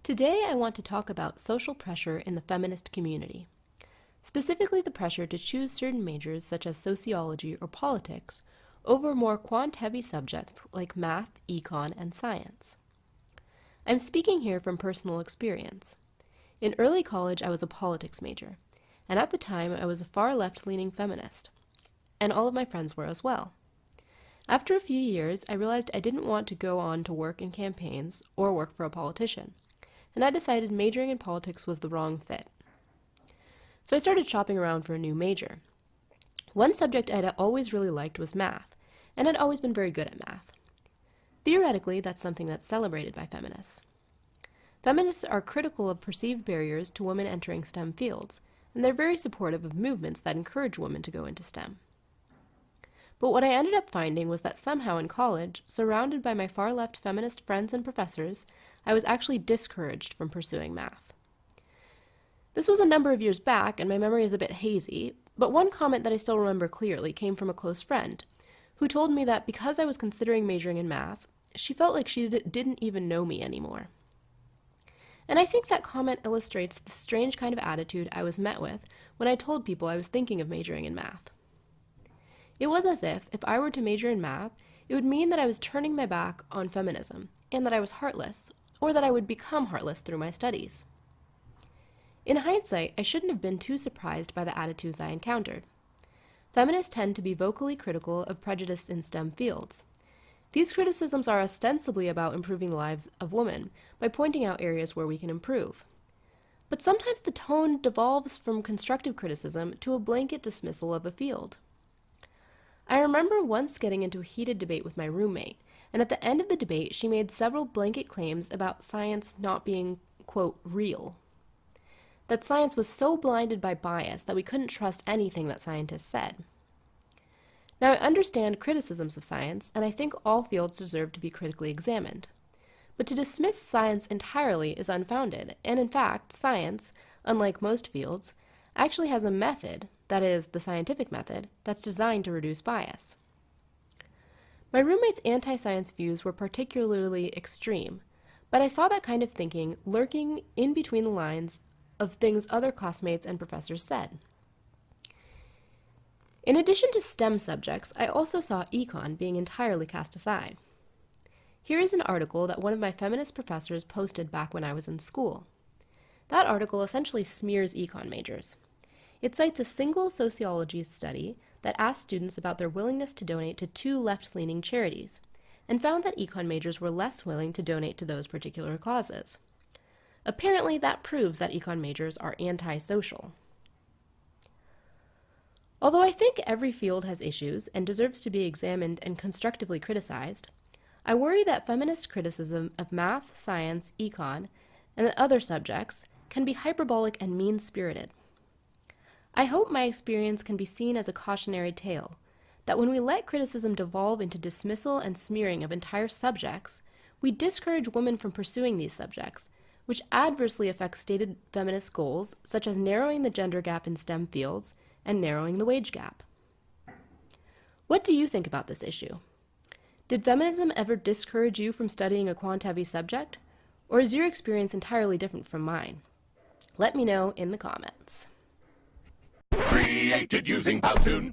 Today I want to talk about social pressure in the feminist community, specifically the pressure to choose certain majors such as sociology or politics over more quant-heavy subjects like math, econ, and science. I'm speaking here from personal experience. In early college I was a politics major, and at the time I was a far left-leaning feminist, and all of my friends were as well. After a few years, I realized I didn't want to go on to work in campaigns or work for a politician, and I decided majoring in politics was the wrong fit. So I started shopping around for a new major. One subject I'd always really liked was math, and I'd always been very good at math. Theoretically, that's something that's celebrated by feminists. Feminists are critical of perceived barriers to women entering STEM fields, and they're very supportive of movements that encourage women to go into STEM. But what I ended up finding was that somehow in college, surrounded by my far-left feminist friends and professors, I was actually discouraged from pursuing math. This was a number of years back, and my memory is a bit hazy, but one comment that I still remember clearly came from a close friend, who told me that because I was considering majoring in math, she felt like she didn't even know me anymore. And I think that comment illustrates the strange kind of attitude I was met with when I told people I was thinking of majoring in math. It was as if I were to major in math, it would mean that I was turning my back on feminism, and that I was heartless, or that I would become heartless through my studies. In hindsight, I shouldn't have been too surprised by the attitudes I encountered. Feminists tend to be vocally critical of prejudice in STEM fields. These criticisms are ostensibly about improving the lives of women by pointing out areas where we can improve. But sometimes the tone devolves from constructive criticism to a blanket dismissal of a field. I remember once getting into a heated debate with my roommate, and at the end of the debate she made several blanket claims about science not being, quote, real. That science was so blinded by bias that we couldn't trust anything that scientists said. Now I understand criticisms of science, and I think all fields deserve to be critically examined. But to dismiss science entirely is unfounded, and in fact, science, unlike most fields, actually has a method, that is, the scientific method, that's designed to reduce bias. My roommate's anti-science views were particularly extreme, but I saw that kind of thinking lurking in between the lines of things other classmates and professors said. In addition to STEM subjects, I also saw econ being entirely cast aside. Here is an article that one of my feminist professors posted back when I was in school. That article essentially smears econ majors. It cites a single sociology study that asked students about their willingness to donate to two left-leaning charities, and found that econ majors were less willing to donate to those particular causes. Apparently, that proves that econ majors are antisocial. Although I think every field has issues and deserves to be examined and constructively criticized, I worry that feminist criticism of math, science, econ, and other subjects can be hyperbolic and mean-spirited. I hope my experience can be seen as a cautionary tale, that when we let criticism devolve into dismissal and smearing of entire subjects, we discourage women from pursuing these subjects, which adversely affects stated feminist goals such as narrowing the gender gap in STEM fields and narrowing the wage gap. What do you think about this issue? Did feminism ever discourage you from studying a quant-heavy subject, or is your experience entirely different from mine? Let me know in the comments. Created using Powtoon.